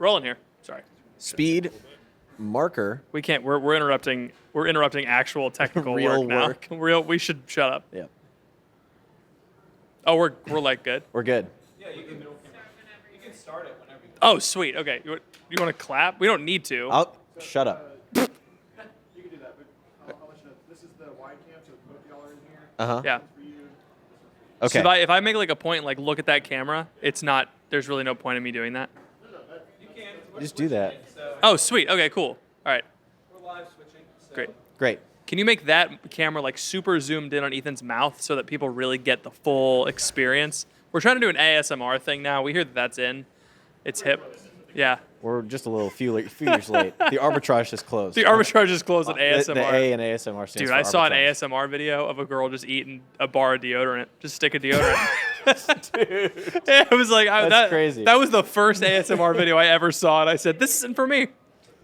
Rolling here. Sorry. Speed marker. We can't. We're interrupting. We're interrupting actual technical Real work now. We should shut up. Yep. Oh, we're like good. We're good. Yeah, you can start it whenever you Oh, sweet. Okay. You want to clap? We don't need to. Shut up. You can do that, but I'll let you know. This is the Y cam, so both y'all are in here. Uh-huh. Yeah. For you. Okay. So if I make like a point, like look at that camera, it's not. There's really no point in me doing that. You can. Just do that. So Oh, sweet. Okay, cool. All right. we're live switching. So Great. Great. Can you make that camera like super zoomed in on Ethan's mouth so that people really get the full experience? We're trying to do an ASMR thing now. We hear that that's in. It's hip. Yeah. We're just a few years late. The arbitrage is closed. The arbitrage is cled at ASMR. The A in ASMR stands Dude, for I saw an arbitrage. ASMR video of a girl just eating a bar of deodorant. Just stick of deodorant. Dude. Yeah, it was like That's crazy. That was the first ASMR video I ever saw, and I said, "This isn't for me.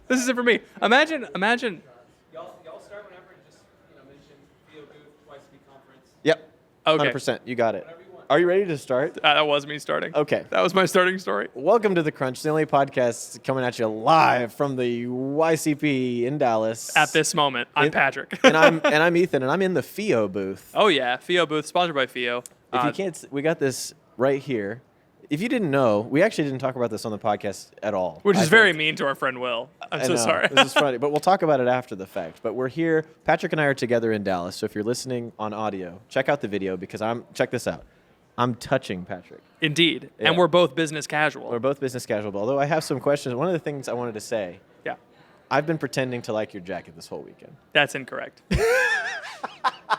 This isn't for me." Imagine. y'all start whenever and just mention Theo Booth, YCP conference. Yep. Okay. 100%. You got it. Whatever you want. Are you ready to start? That was me starting. Okay. That was my starting story. Welcome to The Crunch, the only podcast coming at you live from the YCP in Dallas. At this moment, I'm Patrick. and I'm Ethan, and I'm in the Theo booth. Oh yeah, Theo booth sponsored by Theo. If you can't, we got this right here. If you didn't know, we actually didn't talk about this on the podcast at all. Which is I very think. mean to our friend Will. I'm I so know, sorry. This is funny, but we'll talk about it after the fact. But we're here. Patrick and I are together in Dallas. So if you're listening on audio, check out the video because check this out. I'm touching Patrick. Indeed. Yeah. And we're both business casual. We're both business casual, although I have some questions. One of the things I wanted to say, Yeah. I've been pretending to like your jacket this whole weekend. That's incorrect.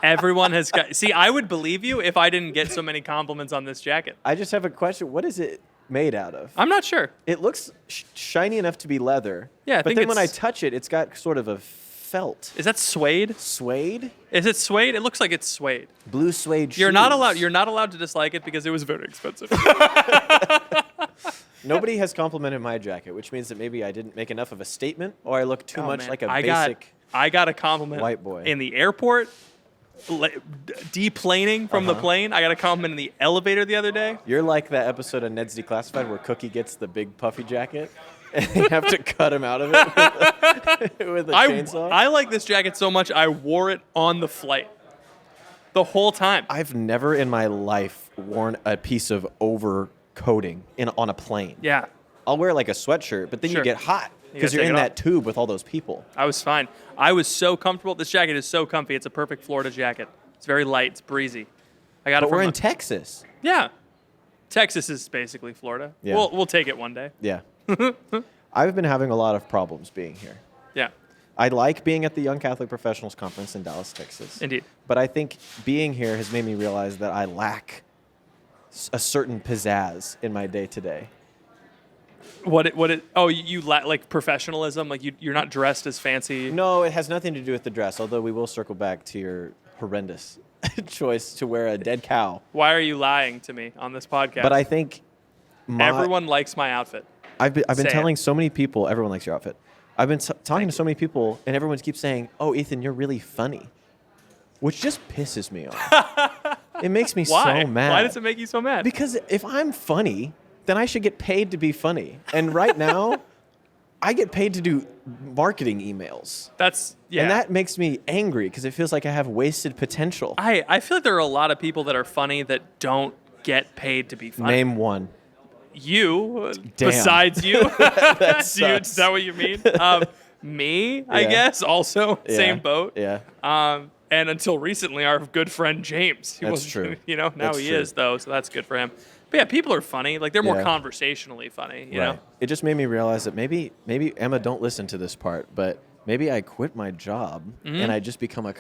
Everyone has got. See, I would believe you if I didn't get so many compliments on this jacket. I just have a question. What is it made out of? I'm not sure. It looks shiny enough to be leather. Yeah, I but think then when I it's- touch it, it's got sort of a felt. Is that suede? Suede? Is it suede? It looks like it's suede. Blue suede You're not shoes. allowed to dislike it because it was very expensive. Nobody has complimented my jacket, which means that maybe I didn't make enough of a statement or I look too Oh, much man. like a I basic got a compliment white boy. in the airport, deplaning from the plane. I got a compliment in the elevator the other day. You're like that episode of Ned's Declassified where Cookie gets the big puffy jacket and you have to cut him out of it with a chainsaw. I like this jacket so much I wore it on the flight the whole time. I've never in my life worn a piece of overcoating on a plane. Yeah, I'll wear like a sweatshirt, but then Sure. you get hot You because gotta you're take in it that tube with all those people. I was fine. I was so comfortable. This jacket is so comfy. It's a perfect Florida jacket. It's very light. It's breezy. I got it But from we're in Texas. Yeah. Texas is basically Florida. Yeah. We'll take it one day. Yeah. I've been having a lot of problems being here. Yeah, I like being at the Young Catholic Professionals Conference in Dallas, Texas. indeed. But I think being here has made me realize that I lack a certain pizzazz in my day-to-day. You like professionalism? Like you're not dressed as fancy? No, it has nothing to do with the dress, although we will circle back to your horrendous choice to wear a dead cow. Why are you lying to me on this podcast? But I think everyone likes my outfit. I've been Say it. telling so many people, everyone likes your outfit. I've been talking to so many people, and everyone keeps saying, "Oh, Ethan, you're really funny," which just pisses me off. It makes me Why? so mad. Why does it make you so mad? Because if I'm funny, then I should get paid to be funny. And right now, I get paid to do marketing emails. That's yeah. And that makes me angry because it feels like I have wasted potential. I feel like there are a lot of people that are funny that don't get paid to be funny. Name one. You, Damn. besides you, That is sucks. that what you mean? Me, I Yeah. guess, also Yeah. same boat. Yeah. And until recently, our good friend James. He That's wasn't, true. Now That's he true. is though, so that's good for him. But yeah, people are funny. Like they're more Yeah. conversationally funny. You know. It just made me realize that maybe Emma, don't listen to this part, but maybe I quit my job Mm-hmm. and I just become a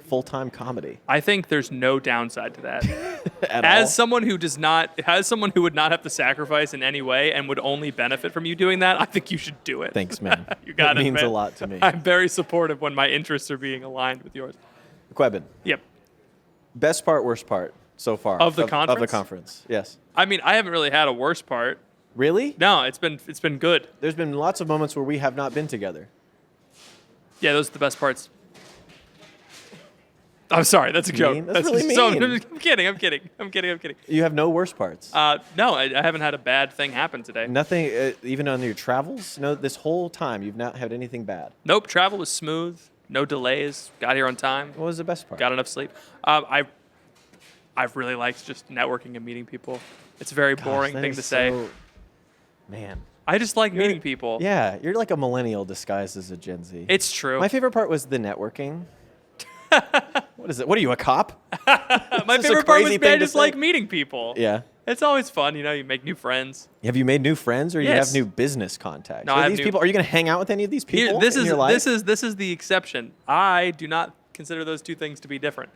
full-time comedy. I think there's no downside to that. At As all. someone who would not have to sacrifice in any way and would only benefit from you doing that, I think you should do it. Thanks, man. You got it it, means man. a lot to me. I'm very supportive when my interests are being aligned with yours. Quebin, Yep. best part, worst part so far Of the Of the conference? conference, yes. I mean, I haven't really had a worse part. Really? No, it's been good. There's been lots of moments where we have not been together. Yeah, those are the best parts. I'm sorry, that's a joke. Mean? That's really so, mean. I'm kidding. You have no worst parts. No, I haven't had a bad thing happen today. Nothing, even on your travels? No, this whole time you've not had anything bad. Nope, travel was smooth. No delays. Got here on time. What was the best part? Got enough sleep. I've really liked just networking and meeting people. It's a very boring that thing is to say. Man. I just like meeting people. Yeah, you're like a millennial disguised as a Gen Z. It's true. My favorite part was the networking. What is it? What are you, a cop? My a favorite part crazy was thing I to just say? like meeting people. Yeah. It's always fun, you make new friends. Have you made new friends, or you Yes. have new business contacts? No, Are I have these new- people? Are you going to hang out with any of these people This in is your life? this is the exception. I do not consider those two things to be different.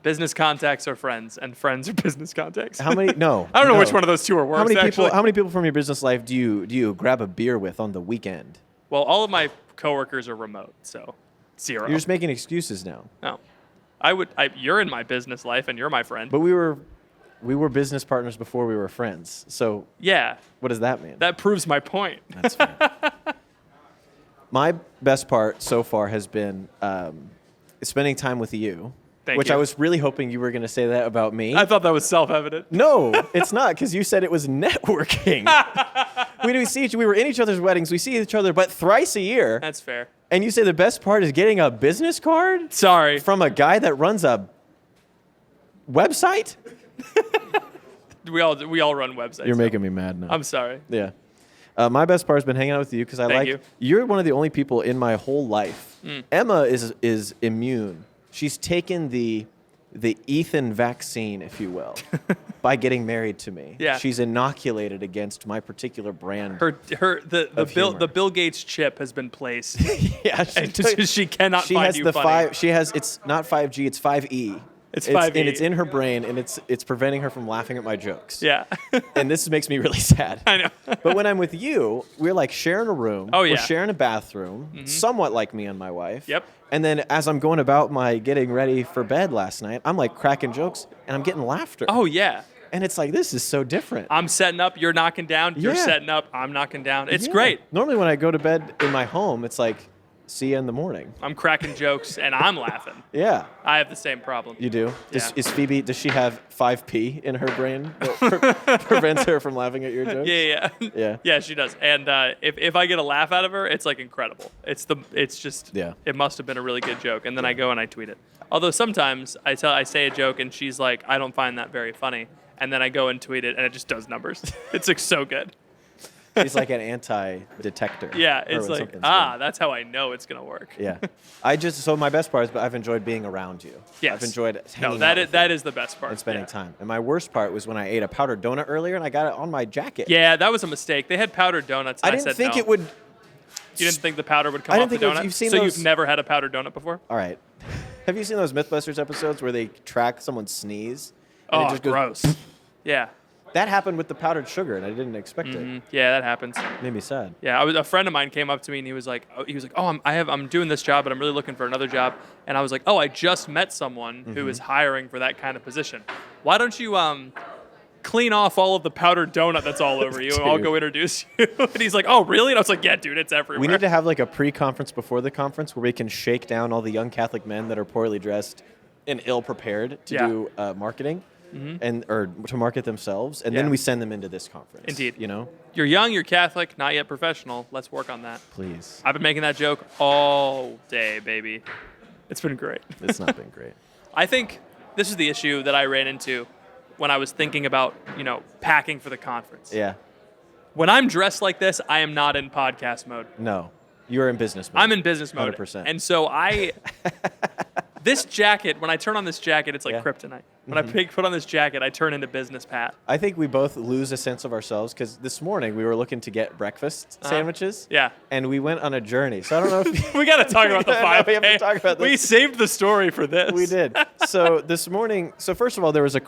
Business contacts are friends, and friends are business contacts. How many? No. I don't know no. which one of those two are worse. How many actually. people? How many people from your business life do you grab a beer with on the weekend? Well, all of my coworkers are remote, so 0. You're just making excuses now. No, you're in my business life, and you're my friend. But we were business partners before we were friends. So Yeah, what does that mean? that proves my point. That's fair. My best part so far has been spending time with you, Thank which you. I was really hoping you were going to say that about me. I thought that was self-evident. No, it's not, because you said it was networking. We were in each other's weddings. We see each other but thrice a year. That's fair. And you say the best part is getting a business card Sorry. from a guy that runs a website? We all run websites. You're so making me mad now. I'm sorry. Yeah. My best part has been hanging out with you because I Thank like you. you're one of the only people in my whole life. Mm. Emma is immune. She's taken the Ethan vaccine, if you will, by getting married to me. Yeah. She's inoculated against my particular brand. The Bill Gates chip has been placed. yeah, And she cannot she find has you the funny. it's not 5G, it's 5E. It's 5E. And it's in her brain, and it's preventing her from laughing at my jokes. Yeah. And this makes me really sad. I know. But when I'm with you, we're like sharing a room. Oh, We're yeah. sharing a bathroom, somewhat like me and my wife. Yep. And then as I'm going about my getting ready for bed last night, I'm like cracking jokes, and I'm getting laughter. Oh, yeah. And it's like, this is so different. I'm setting up, you're knocking down. You're Yeah. setting up, I'm knocking down. It's Yeah. great. Normally when I go to bed in my home, it's like, see you in the morning. I'm cracking jokes, and I'm laughing. Yeah. I have the same problem. You do? Yeah. Is Phoebe, does she have 5P in her brain that prevents her from laughing at your jokes? Yeah. Yeah. Yeah, she does. And if I get a laugh out of her, it's like incredible. It's just Yeah. It must have been a really good joke, and then I go and I tweet it. Although sometimes I say a joke and she's like, I don't find that very funny, and then I go and tweet it and it just does numbers. It's like so good. She's like an anti-detector. Yeah, for it's when like something's that's how I know it's gonna work. good. Yeah. So my best part is, but I've enjoyed being around you. Yes. I've enjoyed hanging No, out with that you is the best part. and spending Yeah. time. And my worst part was when I ate a powdered donut earlier and I got it on my jacket. Yeah, that was a mistake. They had powdered donuts. And I didn't said think no. it would. You didn't think the powder would come I off didn't the think it donut? was- you've seen so those- you've never had a powdered donut before? All right. Have you seen those MythBusters episodes where they track someone's sneeze? And it Oh, just goes- gross. Yeah. That happened with the powdered sugar, and I didn't expect it. Yeah, that happens. It made me sad. Yeah, a friend of mine came up to me and he was like, I'm doing this job, but I'm really looking for another job. And I was like, oh, I just met someone who is hiring for that kind of position. Why don't you clean off all of the powdered donut that's all over you, and I'll Dude. go introduce you. And he's like, oh, really? And I was like, yeah, dude, it's everywhere. We need to have like a pre-conference before the conference where we can shake down all the young Catholic men that are poorly dressed and ill-prepared to Yeah. do marketing or to market themselves, and then Yeah. we send them into this conference. Indeed. You know? You're young, you're Catholic, not yet professional. Let's work on that. Please. I've been making that joke all day, baby. It's been great. It's not been great. I think this is the issue that I ran into when I was thinking about, packing for the conference. Yeah. When I'm dressed like this, I am not in podcast mode. No. You're in business mode. I'm in business mode. 100%. And so this jacket, when I turn on this jacket, it's like Yeah. kryptonite. When I put on this jacket, I turn into business Pat. I think we both lose a sense of ourselves because this morning we were looking to get breakfast sandwiches. Yeah. And we went on a journey. So I don't know if We got to talk about the No, 5K. we have to talk about this. We saved the story for this. we did. So this morning, first of all, there was a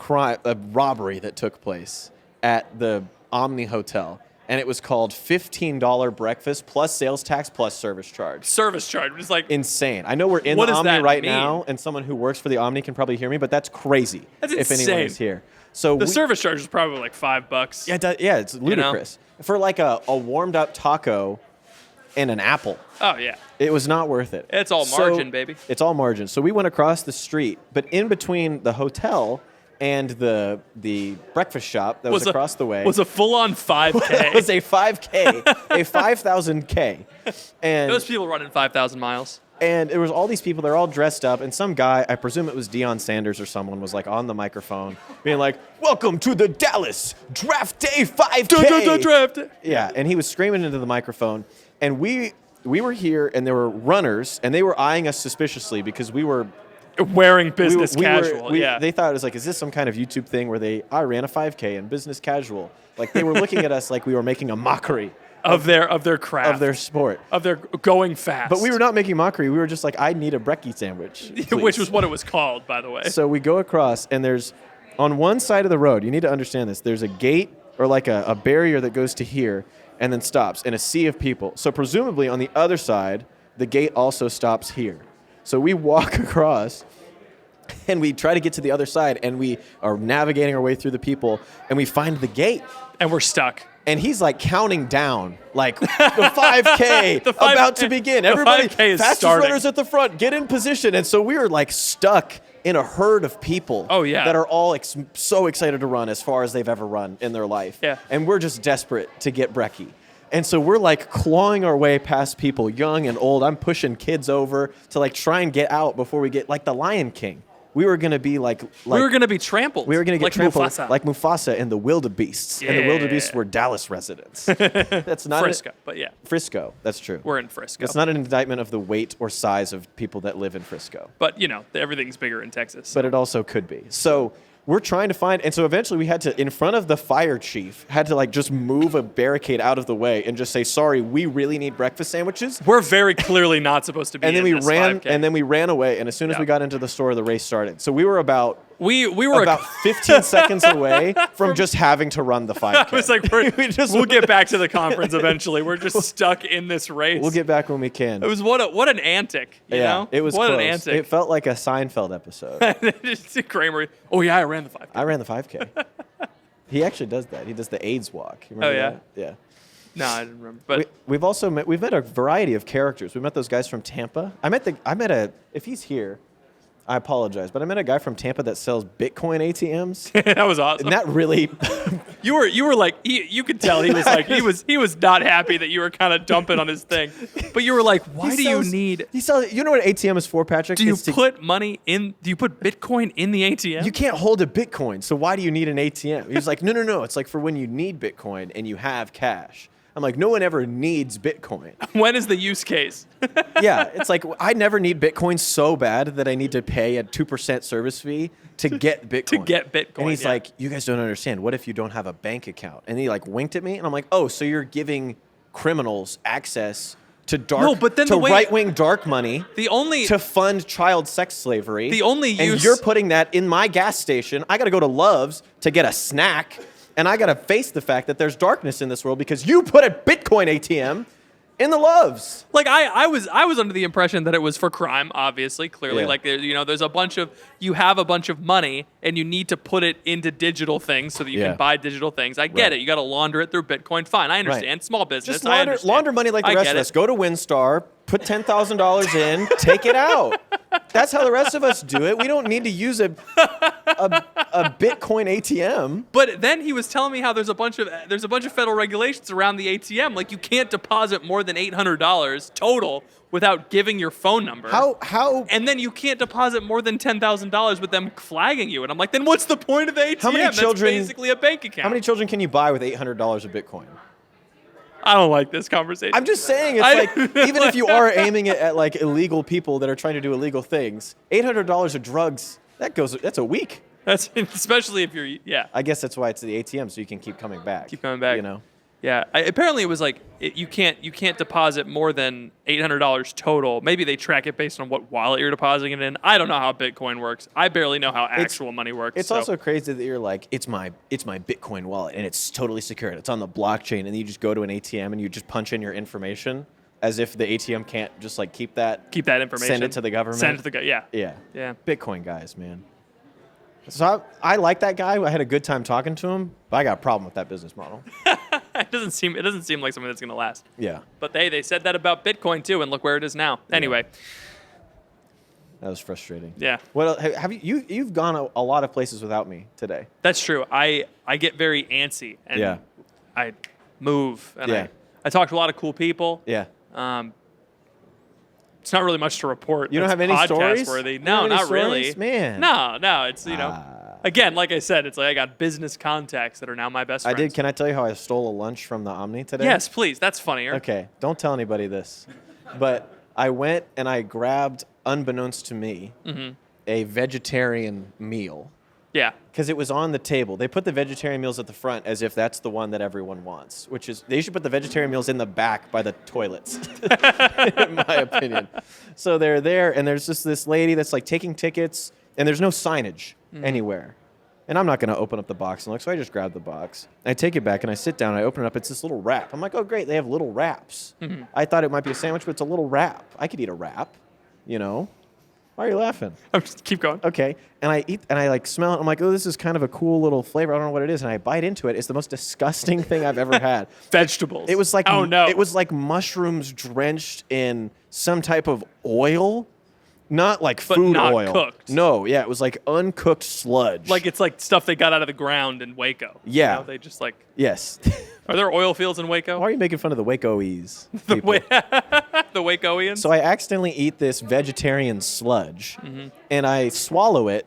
robbery that took place at the Omni Hotel. And it was called $15 breakfast plus sales tax plus service charge. Service charge. Just like, Insane. I know we're in What the does Omni that right mean? now, and someone who works for the Omni can probably hear me, but that's crazy. That's if anyone insane. is here. So the service charge is probably like $5. yeah, it's ludicrous. For like a warmed up taco, and an apple. Oh yeah. It was not worth it. It's all margin, baby. It's all margin. So we went across the street, but in between the hotel and the breakfast shop that was across the way was a full-on 5K. It was a 5K, a 5,000 K, and Those people running 5,000 miles. And there was all these people. They're all dressed up, and some guy, I presume it was Deion Sanders or someone, was like on the microphone, being like, "Welcome to the Dallas Draft Day 5K." Draft. Yeah, and he was screaming into the microphone, and we were here, and there were runners, and they were eyeing us suspiciously because we were Wearing business casual. They thought it was like, is this some kind of YouTube thing where I ran a 5K in business casual? Like they were looking at us like we were making a mockery of their craft, of their sport, of their going fast. But we were not making mockery. We were just like, I need a brekkie sandwich, which was what it was called, by the way. So we go across, and there's on one side of the road. You need to understand this. There's a gate or like a barrier that goes to here and then stops in a sea of people. So presumably on the other side, the gate also stops here. So we walk across, and we try to get to the other side, and we are navigating our way through the people, and we find the gate. And we're stuck. And he's like counting down, like the 5K about to begin. Everybody, fastest runners at the front, get in position. And so we were like stuck in a herd of people that are all so excited to run as far as they've ever run in their life. Yeah. And we're just desperate to get brekkie. And so we're like clawing our way past people, young and old. I'm pushing kids over to like try and get out before we get like the Lion King. We were going to be like we were going to be trampled. We were going to get trampled Mufasa. like Mufasa and the wildebeests. Yeah. And the wildebeests were Dallas residents. That's not Frisco, but yeah. Frisco, that's true. We're in Frisco. It's not an indictment of the weight or size of people that live in Frisco. But, everything's bigger in Texas. But it also could be. So we're trying to find, and so eventually we had to, in front of the fire chief, had to like just move a barricade out of the way and just say, sorry, we really need breakfast sandwiches. We're very clearly not supposed to be and then in we this ran, 5K. and then we ran away. And as soon as we got into the store, the race started. So we were about we were about 15 seconds away from just having to run the 5K. I was like, we'll get back to the conference eventually. We're just stuck in this race. We'll get back when we can. It was what an antic, you know? It was what close. An antic. It felt like a Seinfeld episode. Just Kramer. Oh yeah, I ran the 5K. I ran the 5K. He actually does that. He does the AIDS walk. You remember that? Yeah. No, I didn't remember. But we've met a variety of characters. We met those guys from Tampa. If he's here, I apologize, but I met a guy from Tampa that sells Bitcoin ATMs. That was awesome. And that really you were like you could tell he was like he was not happy that you were kind of dumping on his thing. But you were like, why do you need He sells, you know what an ATM is for, Patrick? Do you put Bitcoin in the ATM? You can't hold a Bitcoin, so why do you need an ATM? He was like, no, it's like for when you need Bitcoin and you have cash. I'm like, no one ever needs Bitcoin. When is the use case? Yeah, it's like I never need Bitcoin so bad that I need to pay a 2% service fee to get Bitcoin. To get Bitcoin, And he's like, you guys don't understand. What if you don't have a bank account? And he like winked at me, and I'm like, oh, so you're giving criminals access to right-wing dark money to fund child sex slavery. And you're putting that in my gas station. I got to go to Love's to get a snack. And I got to face the fact that there's darkness in this world because you put a Bitcoin ATM in the Loves. Like I was under the impression that it was for crime, obviously, clearly. Yeah. Like you have a bunch of money and you need to put it into digital things so that you can buy digital things. I get it. You got to launder it through Bitcoin. Fine, I understand. Small business. Just launder money like the rest of us. Go to WinStar, put $10,000 in, take it out. That's how the rest of us do it. We don't need to use a Bitcoin ATM. But then he was telling me how there's a bunch of federal regulations around the ATM. Like you can't deposit more than $800 total without giving your phone number. How? And then you can't deposit more than $10,000 with them flagging you. And I'm like, then what's the point of the ATM? How many children? That's basically a bank account. How many children can you buy with $800 of Bitcoin? I don't like this conversation. I'm just saying, it's like, even if you are aiming it at like illegal people that are trying to do illegal things, $800 of drugs, that's a week. That's especially if you're, I guess that's why it's the ATM, so you can keep coming back. Keep coming back. You know? Yeah. Apparently it was like, you can't deposit more than $800 total. Maybe they track it based on what wallet you're depositing it in. I don't know how Bitcoin works. I barely know how actual money works. It's also crazy that you're like, it's my Bitcoin wallet, and it's totally secure. It's on the blockchain, and you just go to an ATM and you just punch in your information as if the ATM can't just like keep that information, send it to the government. Send it to the yeah. Bitcoin guys, man. So I like that guy. I had a good time talking to him, but I got a problem with that business model. it doesn't seem like something that's going to last. Yeah, But they said that about Bitcoin too, and look where it is now. Anyway, that was frustrating. yeah, What else, have you've gone a lot of places without me today? that's true. I get very antsy, and Yeah. I move, and Yeah. I talk to a lot of cool people. Yeah. It's not really much to report. You don't that's have any podcast stories? Worthy. You don't No, have any not really. stories? Man. No. It's again, like I said, it's like I got business contacts that are now my best I friends. did. Can I tell you how I stole a lunch from the Omni today? Yes, please. That's funnier. Okay. Don't tell anybody this. But I went and I grabbed, unbeknownst to me, a vegetarian meal. Yeah. Because it was on the table. They put the vegetarian meals at the front as if that's the one that everyone wants, which is they should put the vegetarian meals in the back by the toilets, in my opinion. So they're there, and there's just this lady that's like taking tickets, and there's no signage anywhere. And I'm not going to open up the box and look, so I just grab the box. I take it back, and I sit down, and I open it up. It's this little wrap. I'm like, oh, great, they have little wraps. I thought it might be a sandwich, but it's a little wrap. I could eat a wrap, you know? Why are you laughing? Keep going. Okay. And I eat and I like smell it. I'm like, oh, this is kind of a cool little flavor. I don't know what it is. And I bite into it. It's the most disgusting thing I've ever had. Vegetables. It was like oh no. It was like mushrooms drenched in some type of oil. Not like But food not oil. cooked. No, yeah, it was like uncooked sludge. like it's like stuff they got out of the ground in Waco. Yeah. You know, they just like. yes. Are there oil fields in Waco? Why are you making fun of the Wacoese the people? the Wacoians. So I accidentally eat this vegetarian sludge, and I swallow it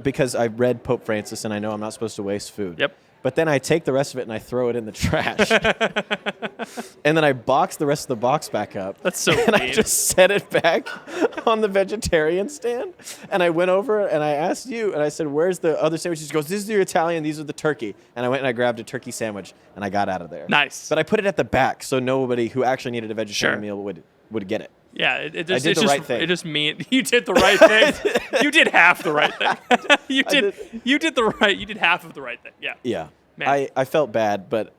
because I read Pope Francis, and I know I'm not supposed to waste food. Yep. But then I take the rest of it and I throw it in the trash. And then I box the rest of the box back up. That's so And I mean. just set it back on the vegetarian stand. And I went over and I asked you, and I said, where's the other sandwiches? She goes, this is your Italian, these are the turkey. And I went and I grabbed a turkey sandwich, and I got out of there. Nice. But I put it at the back so nobody who actually needed a vegetarian Sure. meal would get it. Yeah, it just, I did it's the just, right thing. It just mean you did the right thing. You did half the right thing. you did half of the right thing. Yeah. Yeah. Man. I felt bad, but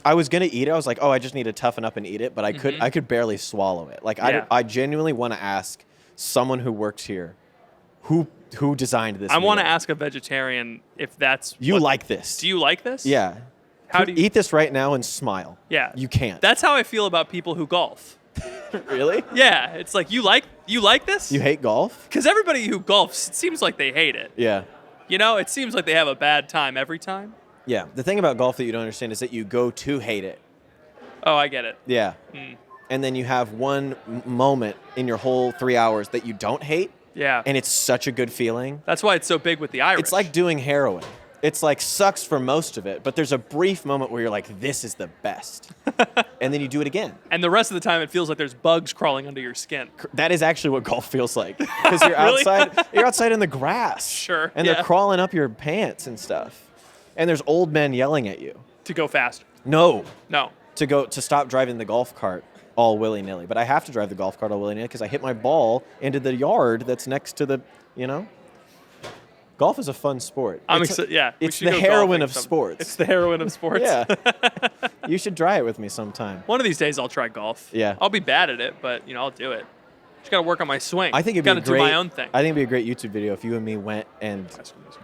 I was gonna eat it. I was like, oh, I just need to toughen up and eat it, but I could barely swallow it. Like Yeah. I genuinely want to ask someone who works here, who designed this. I want meal. to ask a vegetarian if that's You like this? Do you like this? Yeah. How do you eat this right now and smile? Yeah. You can't. That's how I feel about people who golf. Really? Yeah, it's like you like this? You hate golf? Because everybody who golfs, it seems like they hate it. Yeah. You know, it seems like they have a bad time every time. Yeah. The thing about golf that you don't understand is that you go to hate it. Oh, I get it. Yeah. And then you have one moment in your whole 3 hours that you don't hate. Yeah. And it's such a good feeling. That's why it's so big with the Irish. It's like doing heroin. It's like sucks for most of it, but there's a brief moment where you're like, this is the best. And then you do it again. And the rest of the time, it feels like there's bugs crawling under your skin. That is actually what golf feels like. Because you're Really? you're outside in the grass. Sure, And yeah. they're crawling up your pants and stuff. And there's old men yelling at you. To go faster. No. No. To stop driving the golf cart all willy-nilly. But I have to drive the golf cart all willy-nilly because I hit my ball into the yard that's next to the, Golf is a fun sport. I'm It's excited. Yeah. we It's should the go heroin golfing of sports. It's the heroin of sports. Yeah. You should try it with me sometime. One of these days, I'll try golf. Yeah. I'll be bad at it, but I'll do it. Just gotta work on my swing. I think it'd gotta be great. do my own thing. I think it'd be a great YouTube video if you and me went and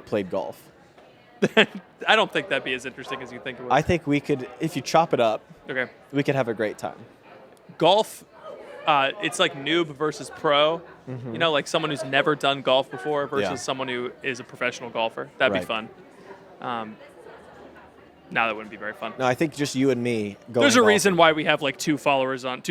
played golf. I don't think that'd be as interesting as you think it would. I think we could, if you chop it up, Okay. we could have a great time. Golf, it's like noob versus pro. Mm-hmm. Like someone who's never done golf before versus Yeah. someone who is a professional golfer. That'd be Right. fun. No, that wouldn't be very fun. No, I think just you and me going There's a golfing. reason why we have like two subscribers on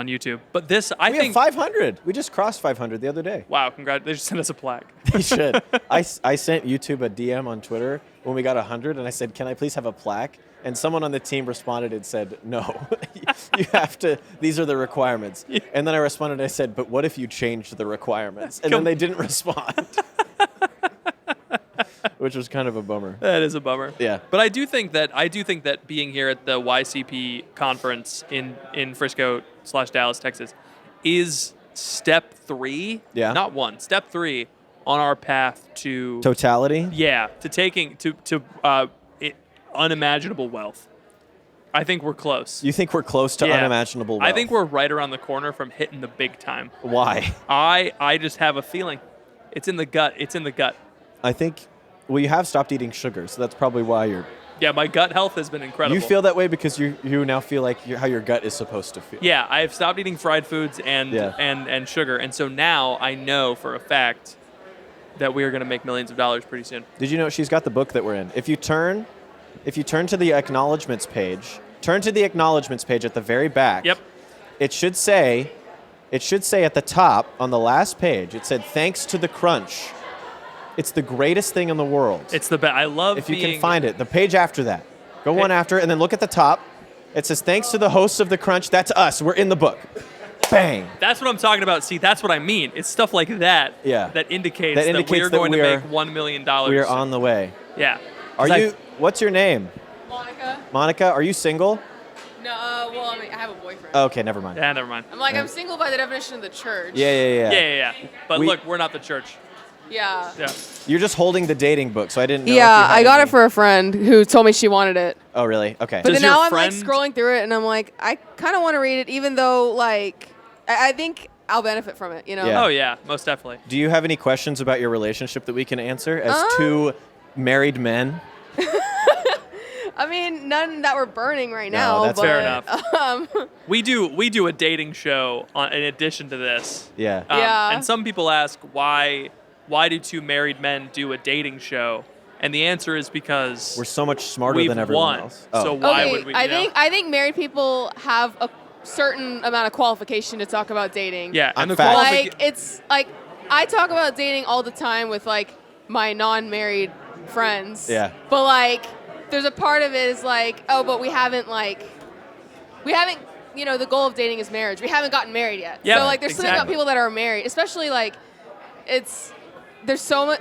YouTube. But this, I We think. have 500. We just crossed 500 the other day. Wow, congrats. They just sent us a plaque. You should. I sent YouTube a DM on Twitter when we got 100, and I said, can I please have a plaque? And someone on the team responded and said, no, you have to, these are the requirements. And then I responded, I said, but what if you changed the requirements? And then they didn't respond. Which was kind of a bummer. That is a bummer. Yeah. But I do think that being here at the YCP conference in Frisco/Dallas, Texas, is step 3. Yeah. Not 1. Step 3 on our path to Totality? Yeah, to taking to unimaginable wealth. I think we're close. You think we're close to Yeah. unimaginable wealth? I think we're right around the corner from hitting the big time. Why? I just have a feeling. It's in the gut. It's in the gut. I think, well, you have stopped eating sugar, so that's probably why you're Yeah, my gut health has been incredible. You feel that way because you now feel like how your gut is supposed to feel. Yeah, I have stopped eating fried foods and Yeah. and sugar, and so now I know for a fact that we are going to make millions of dollars pretty soon. Did you know she's got the book that we're in? If you turn to the acknowledgments page, turn to the acknowledgments page at the very back. Yep. It should say at the top on the last page, it said, "Thanks to the crunch." It's the greatest thing in the world. It's the best. I love if you being, can find it. The page after that. Go one after, and then look at the top. It says, "Thanks to the hosts of the crunch." That's us. We're in the book. Bang. That's what I'm talking about. See, that's what I mean. It's stuff like that that indicates that we are going to make $1 million. We are on the way. Yeah. What's your name? Monica. Monica, are you single? No, well, I mean, I have a boyfriend. Okay, never mind. Yeah, never mind. I'm like, I'm single by the definition of the church. Yeah. But look, we're not the church. Yeah. Yeah. You're just holding the dating book, so I didn't know. if Yeah, you had I got any- it for a friend who told me she wanted it. Oh, really? Okay. But Does then now your I'm like friend- scrolling through it, and I'm like, I kind of want to read it, even though like I think I'll benefit from it. You know? Yeah. Oh yeah, most definitely. Do you have any questions about your relationship that we can answer as two married men? I mean, none that we're burning right No, now. that's but, fair enough. Um, We do a dating show in addition to this. Yeah. Yeah. And some people ask why do two married men do a dating show? And the answer is because We're so much smarter we've than everyone won. else. So why okay, would we? I think married people have a certain amount of qualification to talk about dating. Yeah, I'm and the fact. Like it's like I talk about dating all the time with like my non-married friends. Yeah. But like there's a part of it is like, oh, but we haven't you know, the goal of dating is marriage. We haven't gotten married yet. Yep, So like there's something about exactly. people that are married, especially like there's so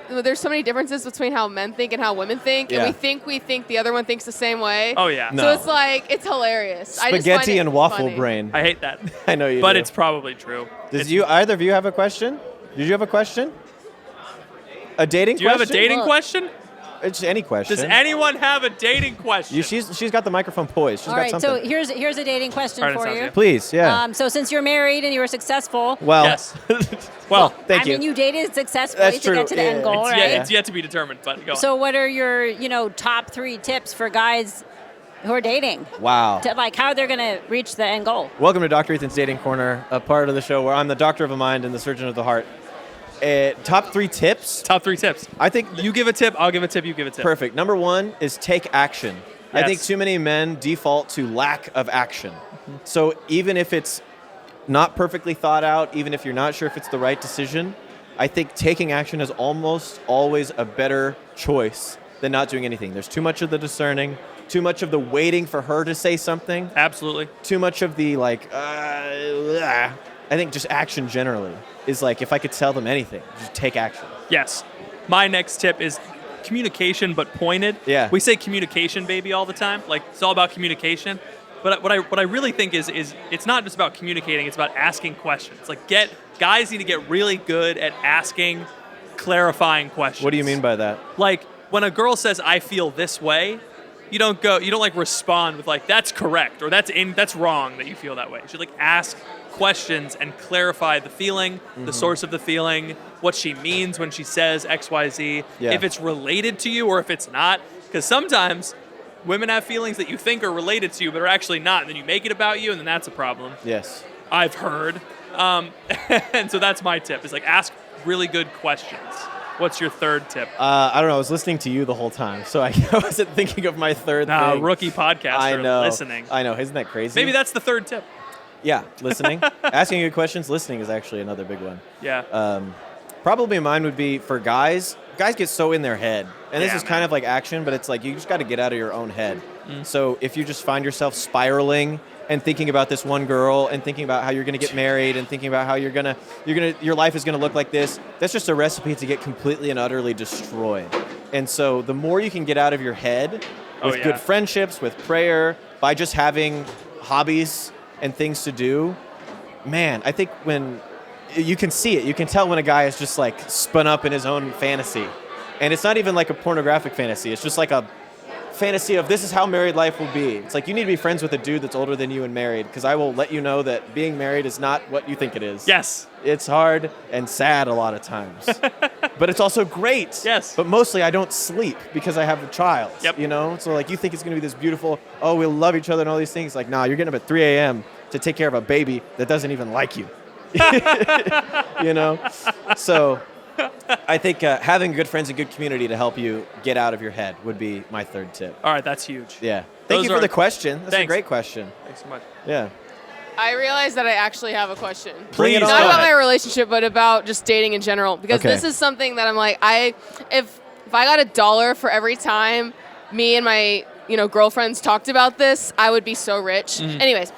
many differences between how men think and how women think, Yeah. and we think the other one thinks the same way. Oh yeah. No. So it's like it's hilarious. I just Spaghetti find it and waffle funny. brain. I hate that. I know you But do. it's probably true. Does either of you have a question? Did you have a question? A dating Do you question? have a dating Look. question? It's any question. Does anyone have a dating question? She's got the microphone poised. She's All got right, something. so here's a dating question All right, for sounds you. good. Please, yeah. So since you're married and you were successful, well, Yes. Well, thank I mean, you dated successfully That's to true, get to the yeah. end goal, it's, right? it's yet to be determined, but go on. So what are your, top 3 tips for guys who are dating? Wow. To, like how they're going to reach the end goal? Welcome to Dr. Ethan's Dating Corner, a part of the show where I'm the doctor of the mind and the surgeon of the heart. Top 3 tips. Top 3 tips. I think You give a tip, I'll give a tip, you give a tip. perfect. Number 1 is take action. I Yes. think too many men default to lack of action. So even if it's not perfectly thought out, even if you're not sure if it's the right decision, I think taking action is almost always a better choice than not doing anything. There's too much of the discerning, too much of the waiting for her to say something, Absolutely. too much of the I think just action generally is like, if I could tell them anything, just take action. Yes. My next tip is communication, but pointed. Yeah. We say communication, baby, all the time. Like, it's all about communication. But what I really think is it's not just about communicating, it's about asking questions. Like, guys need to get really good at asking clarifying questions. What do you mean by that? Like, when a girl says, I feel this way, you don't like respond with like, that's correct, or that's wrong that you feel that way. You should like ask questions and clarify the feeling, the source of the feeling, what she means when she says X, Y, Z, Yeah. if it's related to you or if it's not. Because sometimes women have feelings that you think are related to you but are actually not, and then you make it about you, and then that's a problem. Yes. I've heard. And so that's my tip, is like ask really good questions. What's your third tip? I don't know. I was listening to you the whole time, so I wasn't thinking of my third thing. Rookie podcaster I know. listening. I know. Isn't that crazy? Maybe that's the third tip. Yeah, listening. Asking good questions. Listening is actually another big one. Yeah. Probably mine would be for guys. Guys get so in their head. And this Yeah, is kind man. of like action, but it's like you just got to get out of your own head. So if you just find yourself spiraling and thinking about this one girl and thinking about how you're going to get married and thinking about how your life is going to look like this, that's just a recipe to get completely and utterly destroyed. And so the more you can get out of your head with yeah. good friendships, with prayer, by just having hobbies and things to do, man, I think when you can see it, you can tell when a guy is just like spun up in his own fantasy. And it's not even like a pornographic fantasy. It's just like a fantasy of this is how married life will be. It's like you need to be friends with a dude that's older than you and married, because I will let you know that being married is not what you think it is. Yes. It's hard and sad a lot of times. But it's also great. Yes. But mostly I don't sleep because I have a child. Yep. You know? So like you think it's going to be this beautiful, oh, we'll love each other and all these things. Like, nah, you're getting up at 3 a.m. to take care of a baby that doesn't even like you. You know? So I think having good friends and good community to help you get out of your head would be my third tip. All right, that's huge. Yeah. Thank you for the question. That's a Thanks. great question. Thanks so much. Yeah. I realized that I actually have a question. Bring it Please, on. Not go about my ahead. relationship, but about just dating in general. Because Okay. this is something that I'm like, if I got $1 for every time me and my girlfriends talked about this, I would be so rich. Anyways,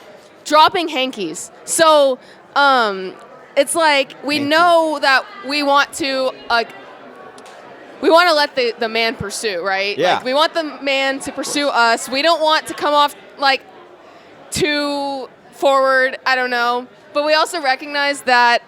dropping hankies. So it's like we know that we want to let the man pursue, right? Yeah. Like we want the man to pursue us. We don't want to come off like too forward, I don't know. But we also recognize that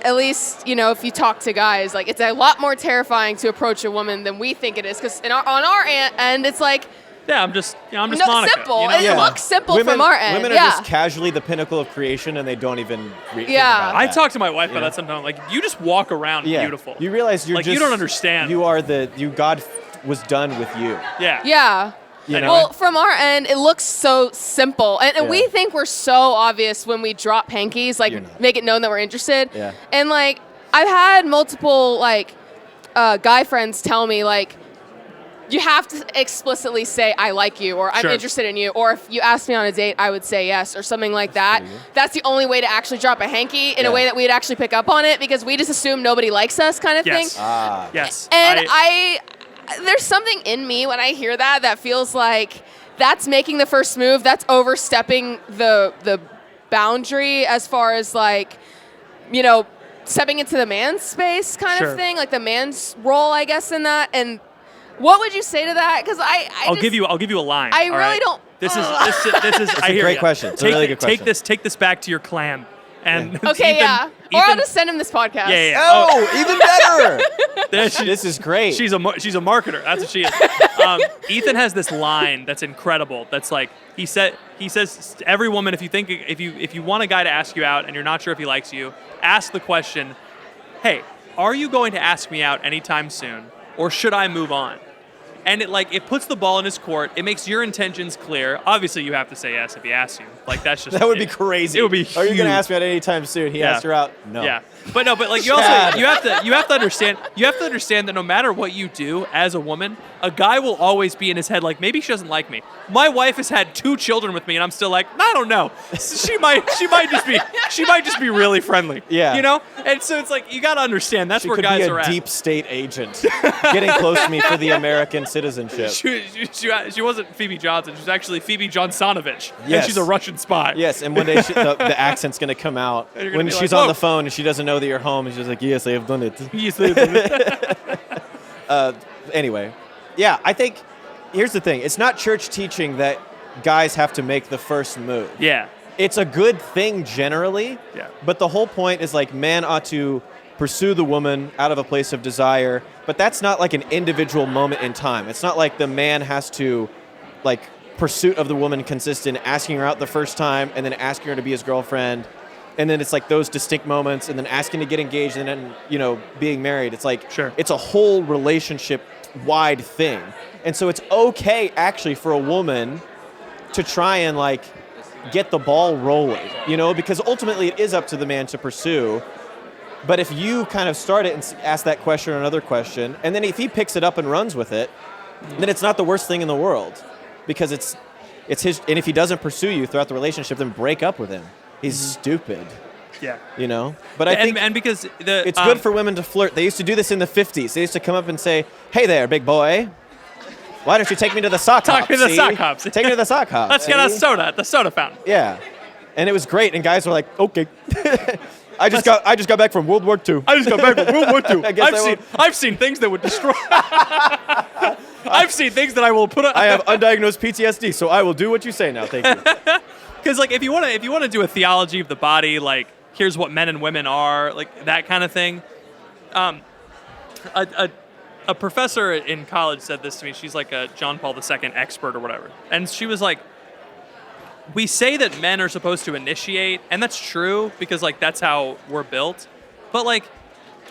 at least, if you talk to guys, like it's a lot more terrifying to approach a woman than we think it is. Because on our end, it's like, Yeah, I'm just no, Monica. simple. You know? It looks simple Women- from our end. Women are yeah. just casually the pinnacle of creation, and they don't even think Yeah. about I that. talk to my wife about Yeah. that sometimes. Like, you just walk around Yeah. beautiful. You realize you're Like, just you don't understand. You are God was done with you. Yeah. Yeah. You know? Well, from our end, it looks so simple. And Yeah. we think we're so obvious when we drop hankies, like You're not. make it known that we're interested. Yeah. And like, I've had multiple guy friends tell me like, you have to explicitly say I like you or I'm Sure. interested in you, or if you asked me on a date, I would say yes or something like that. pretty good. That's the only way to actually drop a hanky in Yeah. a way that we'd actually pick up on it, because we just assume nobody likes us kind of Yes. thing. Ah. Yes. And there's something in me when I hear that feels like that's making the first move. That's overstepping the boundary as far as stepping into the man's space kind Sure. of thing, like the man's role, I guess, in that. And what would you say to that? Because I'll give you a line. I all really right? don't- This is I a hear great ya. question. It's a really good question. Take this back to your clan. And Okay, Ethan, yeah. Or I'll Ethan- just send him this podcast. Yeah. Oh, even better. She- This is great. She's a marketer. That's what she is. Ethan has this line that's incredible. That's like he says to every woman, if you want a guy to ask you out and you're not sure if he likes you, ask the question, hey, are you going to ask me out anytime soon, or should I move on? And it puts the ball in his court. It makes your intentions clear. Obviously, you have to say yes if he asks you. Like that's just That would be crazy. It would be. Are you going huge. to ask me out anytime soon? He Yeah. asked her out. No. Yeah, but like you also Chad. you have to understand that no matter what you do as a woman, a guy will always be in his head like, maybe she doesn't like me. My wife has had 2 children with me, and I'm still like, I don't know. She might just be really friendly. Yeah. you know. And so it's like you got to understand that's She where could guys be are a at. deep state agent, getting close to me for the American citizenship. She wasn't Phoebe Johnson. She was actually Phoebe Johnsonovich. And Yes. she's a Russian spy. Yes, and one day the accent's going to come out And you're gonna when be she's like, on "Whoa." the phone and she doesn't know that you're home. And she's like, yes, I have done it. Yes. Anyway, yeah, I think here's the thing. It's not church teaching that guys have to make the first move. Yeah. It's a good thing generally, Yeah. but the whole point is like man ought to pursue the woman out of a place of desire, but that's not like an individual moment in time. It's not like the man has to pursuit of the woman consists in asking her out the first time and then asking her to be his girlfriend, and then it's like those distinct moments and then asking to get engaged and then being married. It's like Sure. it's a whole relationship wide thing. And so it's okay actually for a woman to try and get the ball rolling, because ultimately it is up to the man to pursue. But if you kind of start it and ask that question or another question, and then if he picks it up and runs with it, then it's not the worst thing in the world, because it's his. And if he doesn't pursue you throughout the relationship, then break up with him. He's stupid, Yeah. But I think and because it's good for women to flirt. They used to do this in the 50s. They used to come up and say, "Hey there, big boy. Why don't you take me to the sock hop? Take me to the see? sock hops. Take me to the sock hop. Let's get a see?" soda at the soda fountain. Yeah, and it was great. And guys were like, "Okay." I just got back from World War II. I just got back from World War II. I guess I've seen things that would destroy. I've seen things that I will put. I have undiagnosed PTSD, so I will do what you say now. Thank you. Because if you want to do a theology of the body, here's what men and women are, that kind of thing. a professor in college said this to me. She's like a John Paul II expert or whatever. And she was like, we say that men are supposed to initiate, and that's true because like that's how we're built. But like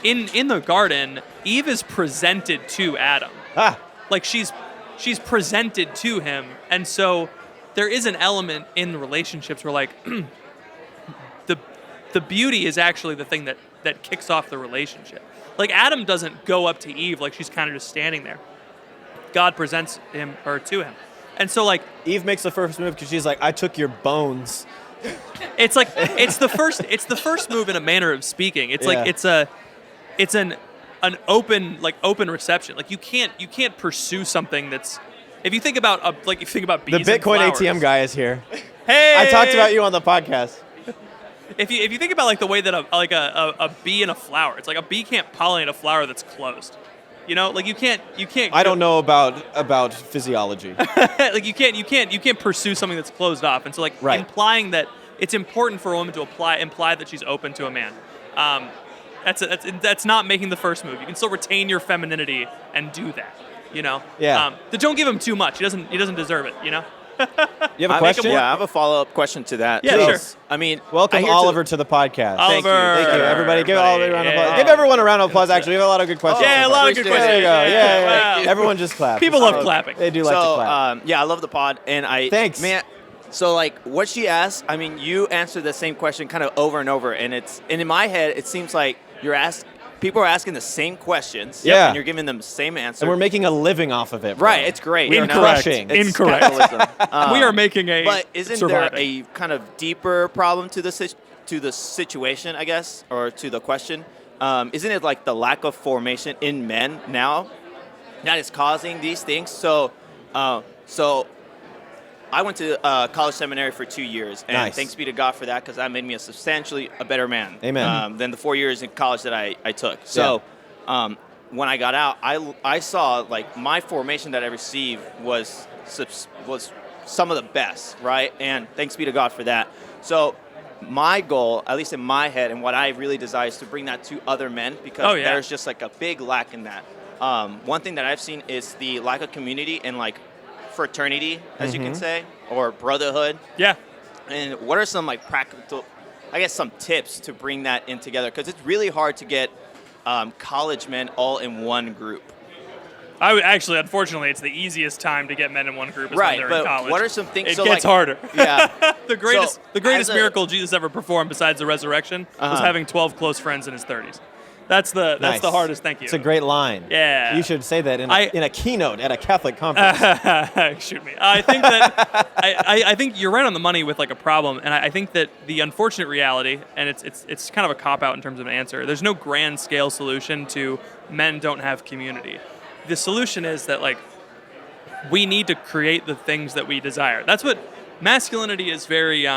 in the garden, Eve is presented to Adam. Like she's presented to him. And so there is an element in relationships where like the beauty is actually the thing that kicks off the relationship. Like Adam doesn't go up to Eve like she's kind of just standing there. God presents her to him. And so like Eve makes the first move because she's like, I took your bones. it's like it's the first move in a manner of speaking. It's like it's an open reception. Like you can't pursue something that's, if you think about bees The and Bitcoin flowers. ATM guy is here. Hey, I talked about you on the podcast. If you think about like the way that a bee and a flower, it's like a bee can't pollinate a flower that's closed. You know, like you can't. I don't know about physiology. Like you can't pursue something that's closed off, and so like Right. implying that it's important for a woman to imply that she's open to a man. That's not making the first move. You can still retain your femininity and do that. You know. Yeah. But don't give him too much. He doesn't deserve it. You know. You have a question? Yeah, I have a follow-up question to that. Yeah, So, sure. I mean, Welcome I hear Oliver to the podcast. Oliver. Thank you. Everybody, give Oliver a round of applause. Yeah. Give everyone a round of applause. Actually, we have a lot of good questions. Yeah, a lot of good Appreciate questions. it. There you go. Yeah. Wow. Everyone just clap. People love clapping. They do like to clap. Yeah, I love the pod, and Thanks. man. So like what she asked, I mean, you answer the same question kind of over and over, and in my head, it seems like people are asking the same questions, Yeah. and you're giving them the same answer. And we're making a living off of it. Bro. right. It's great. We're you know? crushing. It's Incorrect. capitalism. We are making a. But isn't surviving. there a kind of deeper problem to the situation, I guess, or to the question? Isn't it like the lack of formation in men now that is causing these things? So I went to college seminary for 2 years, and Nice. thanks be to God for that, because that made me substantially a better man. Amen. Than the 4 years in college that I took. So when I got out, I saw like my formation that I received was some of the best, right? And thanks be to God for that. So my goal, at least in my head, and what I really desire is to bring that to other men, because there's just like a big lack in that. One thing that I've seen is the lack of community and like fraternity, as you can say, or brotherhood. Yeah. And what are some like practical, I guess, some tips to bring that in together? Because it's really hard to get college men all in one group. I would actually, unfortunately, it's the easiest time to get men in one group is when Right, they're but in college. what are some things? It so gets like, harder. Yeah. the greatest as a- miracle Jesus ever performed besides the resurrection was having 12 close friends in his 30s. That's the Nice. hardest. Thank you. It's a great line. Yeah. You should say that in a keynote at a Catholic conference. Shoot me. I think that I think you're right on the money with like a problem, and I think that the unfortunate reality, and it's kind of a cop out in terms of an answer. There's no grand scale solution to men don't have community. The solution is that like we need to create the things that we desire. That's what masculinity is. Very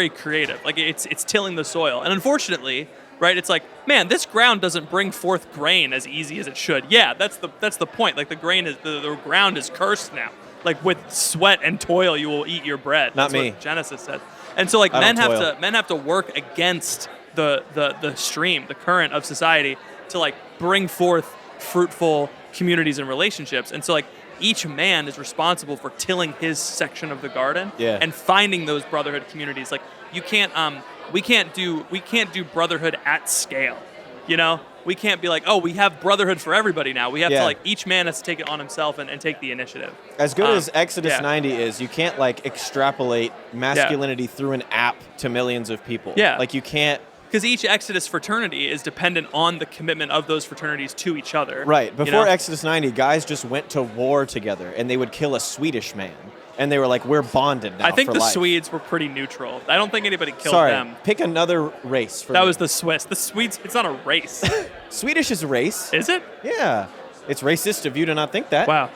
creative. Like it's tilling the soil, and unfortunately. Right, it's like, man, this ground doesn't bring forth grain as easy as it should. Yeah, that's the point. Like the ground is cursed now. Like with sweat and toil, you will eat your bread. Not That's me. what Genesis says. And so like I men don't have to work against the stream, the current of society to like bring forth fruitful communities and relationships. And so like each man is responsible for tilling his section of the garden and finding those brotherhood communities. Like you can't we can't do brotherhood at scale. You know? We can't be like, oh, we have brotherhood for everybody now. We have to like each man has to take it on himself and take the initiative. As good as Exodus 90 is, you can't like extrapolate masculinity through an app to millions of people. Yeah. Like you can't. Because each Exodus fraternity is dependent on the commitment of those fraternities to each other. Right. Before you know? Exodus 90, guys just went to war together and they would kill a Swedish man. And they were like, we're bonded now. I think for the life. Swedes were pretty neutral. I don't think anybody killed Sorry, them. pick another race for That me. was the Swiss. The Swedes, it's not a race. Swedish is a race. Is it? Yeah. It's racist of you to not think that. Wow.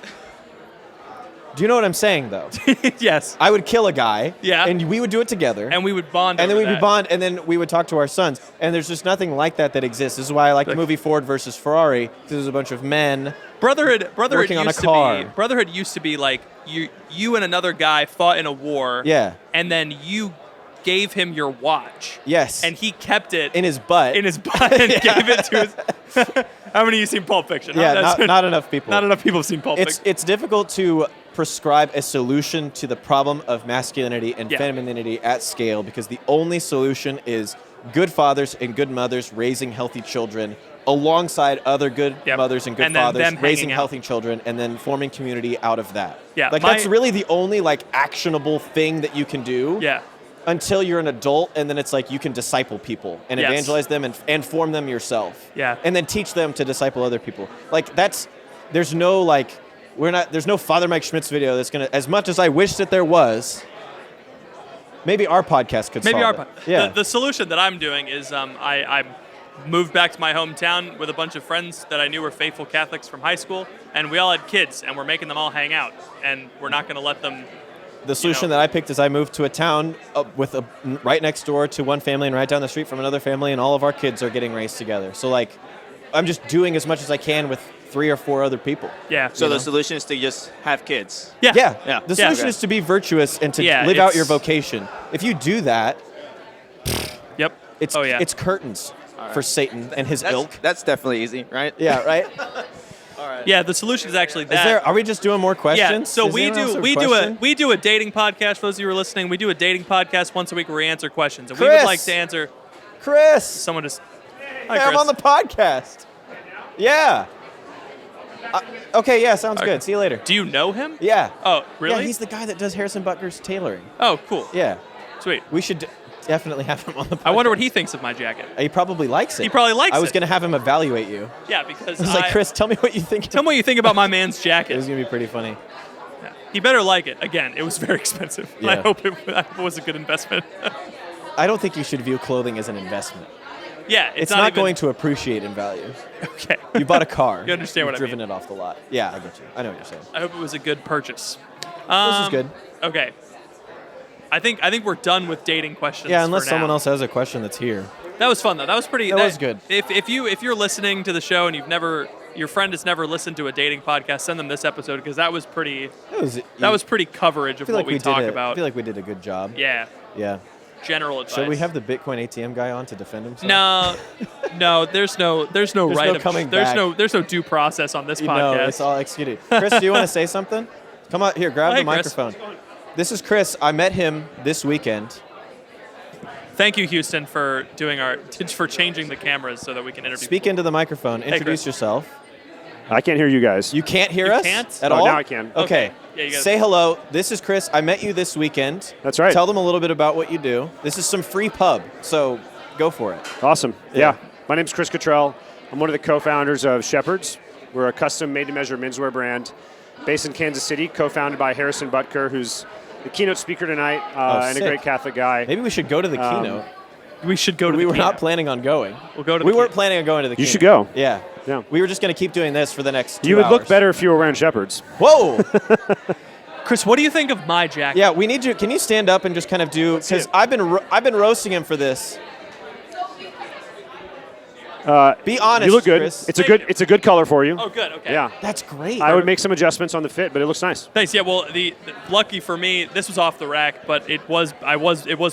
Do you know what I'm saying, though? Yes. I would kill a guy. Yeah. And we would do it together. And we would bond And then over we'd be that. bond, and then we would talk to our sons. And there's just nothing like that exists. This is why I like the movie Ford versus Ferrari, because there's a bunch of men. Brotherhood working on a used to car. be Brotherhood used to be like you and another guy fought in a war. Yeah. And then you gave him your watch. Yes. And he kept it in his butt. and gave it to his How many of you seen Pulp Fiction? Yeah, That's- not enough people. Not enough people have seen Pulp Fiction. It's difficult to prescribe a solution to the problem of masculinity and Yeah. femininity at scale because the only solution is good fathers and good mothers raising healthy children alongside other good Yep. mothers and good And then fathers them raising hanging out. healthy children and then forming community out of that. Yeah, Like my- that's really the only like actionable thing that you can do. Yeah. Until you're an adult, and then it's like you can disciple people and Yes. evangelize them and form them yourself. Yeah. And then teach them to disciple other people. Like there's no Father Mike Schmitz video that's gonna, as much as I wish that there was, maybe our podcast could Maybe solve our it. Yeah. the solution that I'm doing is I moved back to my hometown with a bunch of friends that I knew were faithful Catholics from high school, and we all had kids, and we're making them all hang out, and we're not going to let them. The solution that I picked is I moved to a town right next door to one family and right down the street from another family, and all of our kids are getting raised together. So like, I'm just doing as much as I can with 3 or 4 other people. Yeah. So the solution is to just have kids. Yeah. Yeah. Yeah. The solution Okay. is to be virtuous and to Yeah, live out it's- your vocation. If you do that, Yep. it's Oh yeah. it's curtains for Satan and his ilk. That's definitely easy, right? Yeah, right? Yeah. The solution is actually that. Are we just doing more questions? Yeah, so Does we anyone else do have we do a question? we do a dating podcast. For those of you who are listening, we do a dating podcast once a week where we answer questions, and we Chris! would like to answer. Chris, Someone just. Hi, hey, I'm Chris. on the podcast. Yeah. Okay, yeah, sounds Okay. good. See you later. Do you know him? Yeah. Oh, really? Yeah, he's the guy that does Harrison Butker's tailoring. Oh, cool. Yeah. Sweet. We should definitely have him on the podcast. I wonder what he thinks of my jacket. He probably likes it. He probably likes I was it. going to have him evaluate you. Yeah, because I was like, Chris, tell me what you think. tell me what you think about my man's It was jacket. going to be pretty funny. Yeah. He better like it. Again, it was very expensive. And I Yeah. hope it was a good investment. I don't think you should view clothing as an investment. Yeah, It's not not even, going to appreciate in value. Okay. You bought a car. You understand what I You've driven mean. it off the lot. Yeah, I get you. I know what you're saying. I hope it was a good purchase. This is good. Okay. I think we're done with dating questions. Yeah, unless for someone now. else has a question that's here. That was fun though. That was pretty. That was good. If you're listening to the show and your friend has never listened to a dating podcast, send them this episode because that was pretty pretty coverage of I feel what like we talk I about. feel like we did a good job. Yeah. Yeah. General advice. Should we have the Bitcoin ATM guy on to defend himself? No. There's no right no of coming there's back. no due process on this No, podcast. it's all executed. Chris, do you want to say something? Come on, here, grab Hey, the Chris. microphone. This is Chris. I met him this weekend. Thank you, Houston, for for changing the cameras so that we can interview. Speak into the microphone. Introduce Chris. yourself. I can't hear you guys. You can't hear You us can't? at Oh, all? now I can. Okay. Yeah, you gotta- Say hello. This is Chris. I met you this weekend. That's right. Tell them a little bit about what you do. This is some free pub, so go for it. Awesome. Yeah. Yeah. My name's Chris Cottrell. I'm one of the co-founders of Shepherd's. We're a custom made-to-measure menswear brand based in Kansas City, co-founded by Harrison Butker, who's the keynote speaker tonight and a sick. great Catholic guy. Maybe we should go to the keynote. We should go to We the were not keynote. planning on going. We'll go to We the weren't keynote. planning on going to the keynote. You should go. Yeah. Yeah. We were just going to keep doing this for the next 2 You would look hours. better if you were wearing Shepherd's. Whoa. Chris, what do you think of my jacket? Yeah, we need you. Can you stand up and just kind of do? see Because it. I've been roasting him for this. Be honest. You look good. Chris. It's a good color for you. Oh, good. Okay. Yeah. That's great. I would make some adjustments on the fit, but it looks nice. Thanks. Yeah. Well, lucky for me, this was off the rack, but it was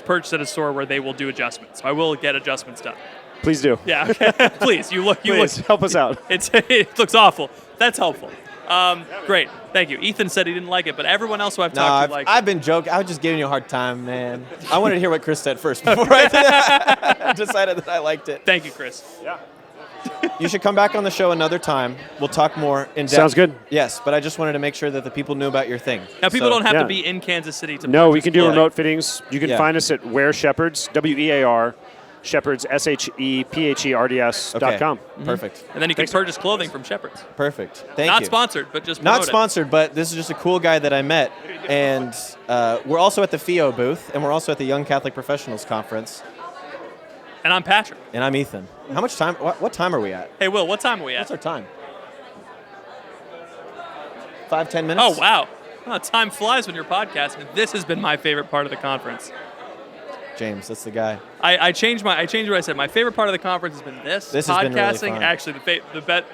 purchased at a store where they will do adjustments. So I will get adjustments done. Please do. Yeah. Okay. Please. You look. Please help us out. It looks awful. That's helpful. Great. Thank you. Ethan said he didn't like it, but everyone else who I've No, talked to liked I've been joking. I was just giving you a hard time, man. I wanted to hear what Chris said first before I decided that I liked it. Thank you, Chris. Yeah. You should come back on the show another time. We'll talk more in depth. Sounds good. Yes, but I just wanted to make sure that the people knew about your thing. Now, people So- don't have Yeah. to be in Kansas City to No, we purchase can do clothing. remote fittings. You can Yeah. find us at Wear Shepherds, WEAR, Shepherds, SHEPHERDS.com. Okay. Perfect. And then you can purchase clothing from Shepherd's. Perfect. Thank Not you. sponsored, but just Not promote it. sponsored, but this is just a cool guy that I met. And we're also at the FIO booth, and we're also at the Young Catholic Professionals Conference. And I'm Patrick. And I'm Ethan. How much time? What time are we at? Hey, Will, what time are we at? What's our time? 5-10 minutes? Oh, wow. Oh, time flies when you're podcasting. This has been my favorite part of the conference. James, that's the guy. I changed what I said. My favorite part of the conference has been this. This has podcasting. been really fun. Actually,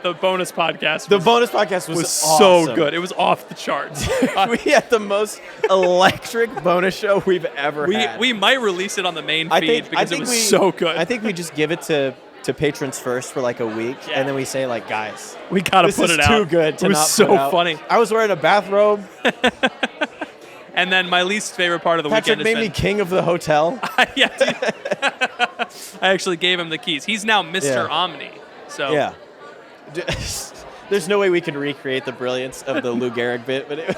the bonus podcast The was, bonus podcast was so awesome. good. It was off the charts. We had the most electric bonus show we've ever had. we might release it on the main I feed think, because it was so good. I think we just give it to to patrons first for like a week, Yeah. and then we say like, guys, We gotta this put is it out. too good to It was not so put out. funny. I was wearing a bathrobe. And then my least favorite part of the Patrick weekend made me has king of the hotel. been, yeah, dude. I actually gave him the keys. He's now Mr. Yeah. Omni. So Yeah. There's no way we can recreate the brilliance of the Lou Gehrig bit, but it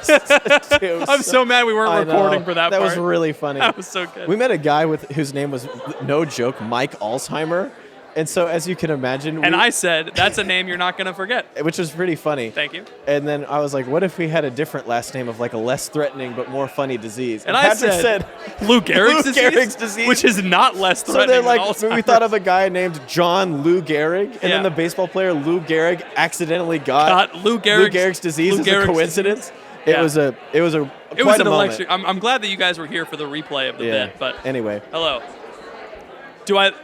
was I'm so mad we weren't I know. recording for that That part. was really funny. That was so good. We met a guy whose name was, no joke, Mike Alzheimer. And so, as you can imagine, and I said, that's a name you're not going to forget. which was pretty funny. Thank you. And then I was like, what if we had a different last name of like a less threatening but more funny disease? And I Patrick said, Lou Gehrig's Lou disease? Gehrig's disease. Which is not less So threatening they're like, than we Alzheimer's. thought of a guy named John Lou Gehrig, and Yeah. then the baseball player Lou Gehrig accidentally got Lou Gehrig's disease Lou as a Gehrig's coincidence. Yeah. It was It quite was a an moment. electric. I'm glad that you guys were here for the replay of the Yeah. bit. But Anyway, hello.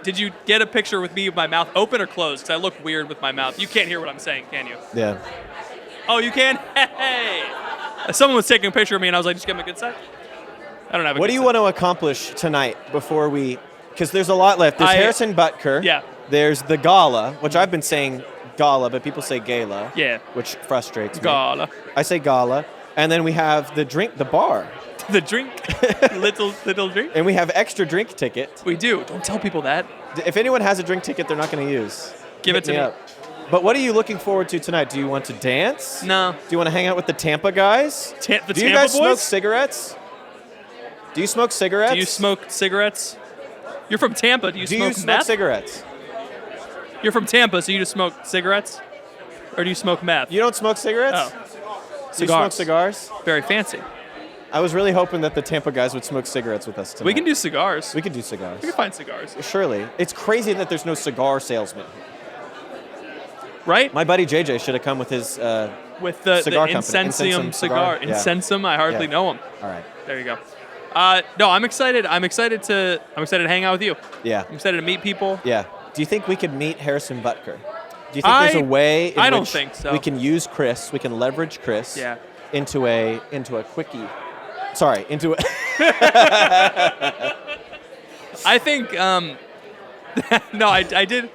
Did you get a picture with me with my mouth open or closed? Because I look weird with my mouth. You can't hear what I'm saying, can you? yeah. Oh, you can? Hey! Someone was taking a picture of me, and I was like, just give him a good sec. I don't have a What good do you sec. want to accomplish tonight before we? Because there's a lot left. There's Harrison Butker. Yeah. There's the gala, which I've been saying gala, but people say gala. Yeah. Which frustrates me. Gala. I say gala, and then we have the bar, The drink. little drink. and we have extra drink ticket. We do. Don't tell people that. If anyone has a drink ticket, they're not going to use. Give it to me. up. But what are you looking forward to tonight? Do you want to dance? No. Do you want to hang out with the Tampa guys? The Do you Tampa guys smoke boys? cigarettes? Do you smoke cigarettes? Do you smoke cigarettes? You're from Tampa. Do you Do smoke you smoke meth? cigarettes? You're from Tampa, so you just smoke cigarettes? Or do you smoke meth? You don't smoke cigarettes? Oh, Do you smoke cigars. cigars? Very fancy. I was really hoping that the Tampa guys would smoke cigarettes with us tonight. We can do cigars. We could do cigars. We can find cigars. Surely. It's crazy that there's no cigar salesman. Right? My buddy JJ should have come with his. With the cigar company. Incensum cigar. Yeah. Incensum, I hardly Yeah. know him. All right. There you go. No, I'm excited. I'm excited to hang out with you. Yeah. I'm excited to meet people. Yeah. Do you think we could meet Harrison Butker? Do you think there's a way in I don't which think so. we can use Chris, we can leverage Chris Yeah. into a quickie. Sorry, into a I think no, I did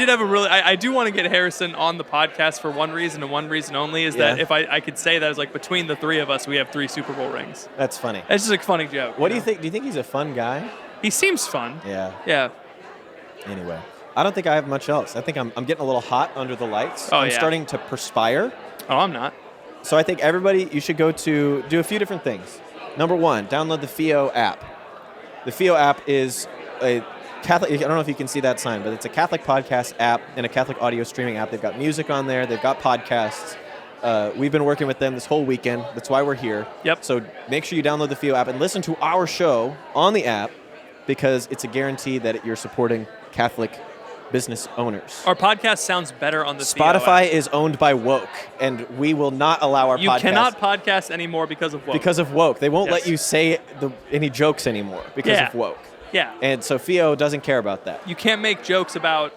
have a really I do want to get Harrison on the podcast for one reason and one reason only is that Yeah. if I could say that is like between the three of us we have 3 Super Bowl rings. That's funny. That's just a funny joke. What do you think? Do you think he's a fun guy? He seems fun. Yeah. Yeah. Anyway, I don't think I have much else. I think I'm getting a little hot under the lights. Oh, I'm yeah. starting to perspire. Oh, I'm not. So I think everybody, you should go to do a few different things. Number one, download the FIO app. The FIO app is a Catholic, I don't know if you can see that sign, but it's a Catholic podcast app and a Catholic audio streaming app. They've got music on there. They've got podcasts. We've been working with them this whole weekend. That's why we're here. Yep. So make sure you download the FIO app and listen to our show on the app because it's a guarantee that you're supporting Catholic business owners. Our podcast sounds better on the Theo Spotify app. is owned by Woke, and we will not allow our You podcast cannot podcast anymore because of woke. because of Woke. They won't Yes. let you say any jokes anymore because Yeah. of Woke. Yeah. And so FIO doesn't care about that. You can't make jokes about.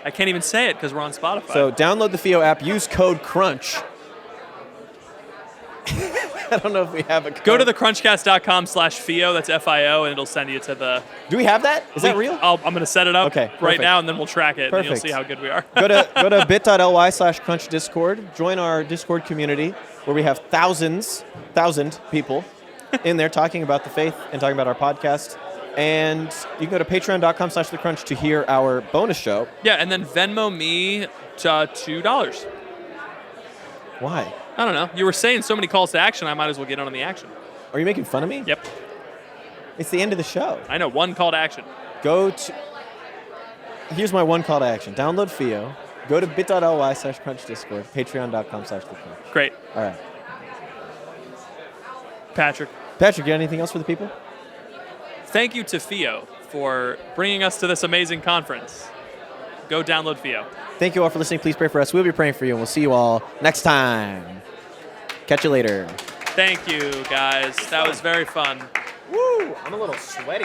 I can't even say it because we're on Spotify. So download the FIO app. Use code CRUNCH. I don't know if we have a code. go to thecrunchcast.com/FIO. That's FIO, and it'll send you to the. Do we have that? Is that real? I'm going to set it up Okay, right perfect. now, and then we'll track it, and you'll Perfect. see how good we are. go to bit.ly/crunch discord. Join our Discord community where we have thousand people in there talking about the faith and talking about our podcast. And you can go to patreon.com/thecrunch to hear our bonus show. Yeah, and then Venmo me $2. Why? I don't know. You were saying so many calls to action, I might as well get on the action. Are you making fun of me? Yep. It's the end of the show. I know. One call to action. Here's my one call to action. Download FIO. Go to bit.ly/crunch discord. Patreon.com/thecrunch. Great. All right. Patrick, Patrick, you got anything else for the people? thank you to FIO for bringing us to this amazing conference. Go download FIO. Thank you all for listening. Please pray for us. We'll be praying for you, and we'll see you all next time. Catch you later. Thank you, guys. That was very fun. Woo! I'm a little sweaty.